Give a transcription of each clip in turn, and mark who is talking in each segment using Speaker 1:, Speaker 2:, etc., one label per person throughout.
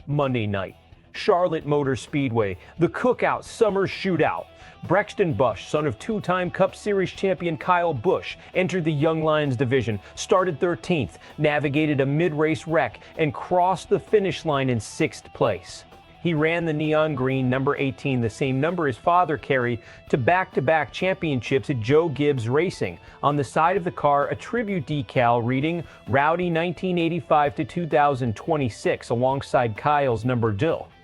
Speaker 1: Monday night, Charlotte Motor Speedway, the CookOut Summer Shootout. Brexton Busch, son of two-time Cup Series champion Kyle Busch, entered the Young Lions division, started 13th, navigated a mid-race wreck, and crossed the finish line in 6th place. He ran the neon green number 18, the same number his father carried, to back-to-back championships at Joe Gibbs Racing. On the side of the car, a tribute decal reading Rowdy 1985 to 2026 alongside Kyle's number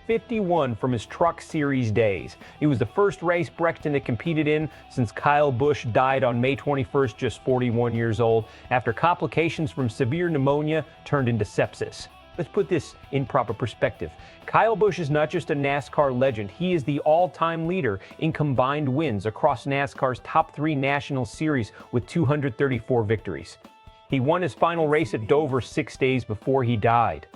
Speaker 1: 51 from his Truck Series days. It was the first race Brexton had competed in since Kyle Busch died on May 21st, just 41 years old, after complications from severe pneumonia turned into sepsis. Let's put this in proper perspective. Kyle Busch is not just a NASCAR legend, he is the all-time leader in combined wins across NASCAR's top 3 national series with 234 victories. He won his final race at Dover 6 days before he died.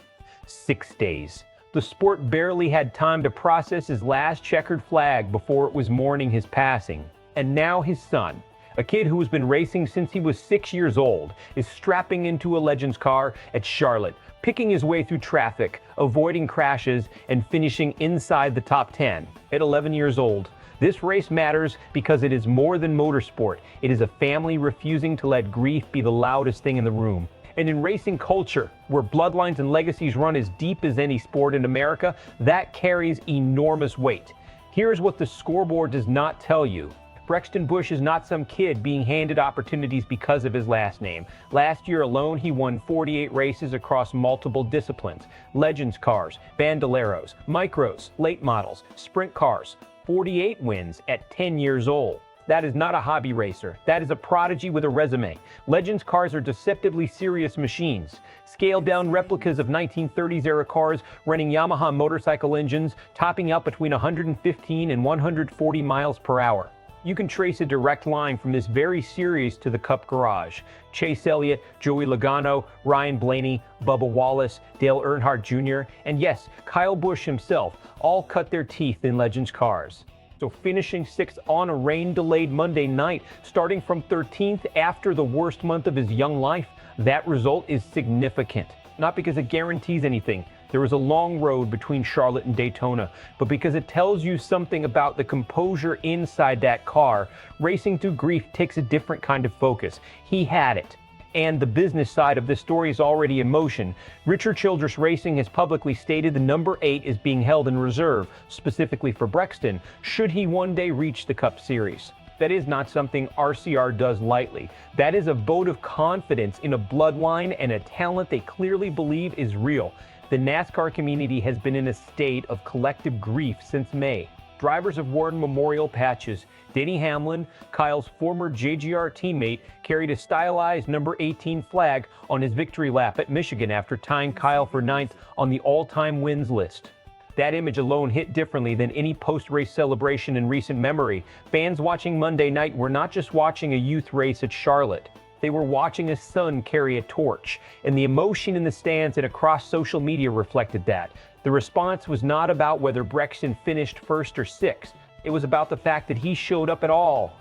Speaker 1: 6 days. The sport barely had time to process his last checkered flag before it was mourning his passing. And now his son, a kid who has been racing since he was 6 years old, is strapping into a Legends car at Charlotte, picking his way through traffic, avoiding crashes, and finishing inside the top 10. At 11 years old, this race matters because it is more than motorsport. It is a family refusing to let grief be the loudest thing in the room. And in racing culture, where bloodlines and legacies run as deep as any sport in America, that carries enormous weight. Here's what the scoreboard does not tell you. Brexton Busch is not some kid being handed opportunities because of his last name. Last year alone, he won 48 races across multiple disciplines: Legends cars, Bandoleros, Micros, late models, sprint cars. 48 wins at 10 years old. That is not a hobby racer. That is a prodigy with a resume. Legends cars are deceptively serious machines. Scaled-down replicas of 1930s-era cars running Yamaha motorcycle engines, topping out between 115 and 140 miles per hour. You can trace a direct line from this very series to the Cup garage. Chase Elliott, Joey Logano, Ryan Blaney, Bubba Wallace, Dale Earnhardt Jr., and yes, Kyle Busch himself all cut their teeth in Legends cars. So finishing 6th on a rain-delayed Monday night, starting from 13th after the worst month of his young life, that result is significant. Not because it guarantees anything. There is a long road between Charlotte and Daytona, but because it tells you something about the composure inside that car. Racing through grief takes a different kind of focus. He had it. And the business side of this story is already in motion. Richard Childress Racing has publicly stated the number 8 is being held in reserve, specifically for Brexton, should he one day reach the Cup Series. That is not something RCR does lightly. That is a vote of confidence in a bloodline and a talent they clearly believe is real. The NASCAR community has been in a state of collective grief since May. Drivers have worn memorial patches. Denny Hamlin, Kyle's former JGR teammate, carried a stylized number 18 flag on his victory lap at Michigan after tying Kyle for 9th on the all-time wins list. That image alone hit differently than any post-race celebration in recent memory. Fans watching Monday night were not just watching a youth race at Charlotte. They were watching a son carry a torch, and the emotion in the stands and across social media reflected that. The response was not about whether Brexton finished 1st or 6th. It was about the fact that he showed up at all.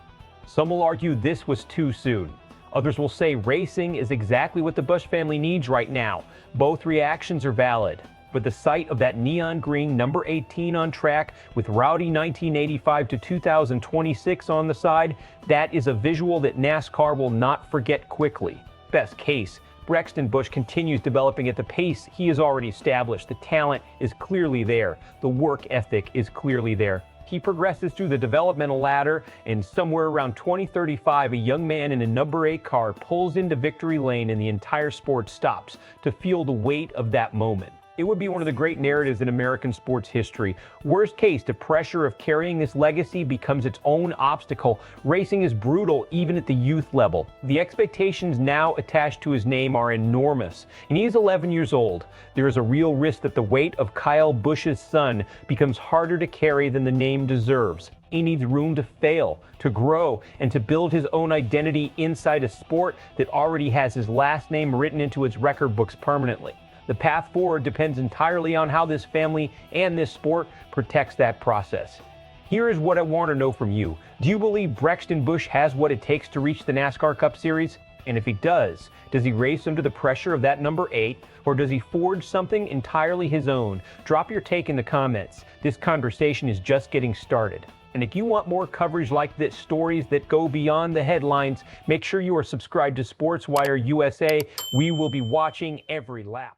Speaker 1: Some will argue this was too soon. Others will say racing is exactly what the Busch family needs right now. Both reactions are valid. But the sight of that neon green number 18 on track with Rowdy 1985 to 2026 on the side, that is a visual that NASCAR will not forget quickly. Best case, Brexton Busch continues developing at the pace he has already established. The talent is clearly there. The work ethic is clearly there. He progresses through the developmental ladder, and somewhere around 2035, a young man in a number 8 car pulls into victory lane and the entire sport stops to feel the weight of that moment. It would be one of the great narratives in American sports history. Worst case, the pressure of carrying this legacy becomes its own obstacle. Racing is brutal even at the youth level. The expectations now attached to his name are enormous, and he is 11 years old. There is a real risk that the weight of Kyle Busch's son becomes harder to carry than the name deserves. He needs room to fail, to grow, and to build his own identity inside a sport that already has his last name written into its record books permanently. The path forward depends entirely on how this family and this sport protects that process. Here is what I want to know from you. Do you believe Brexton Busch has what it takes to reach the NASCAR Cup Series? And if he does he race under the pressure of that number 8, or does he forge something entirely his own? Drop your take in the comments. This conversation is just getting started. And if you want more coverage like this, stories that go beyond the headlines, make sure you are subscribed to SportsWire USA. We will be watching every lap.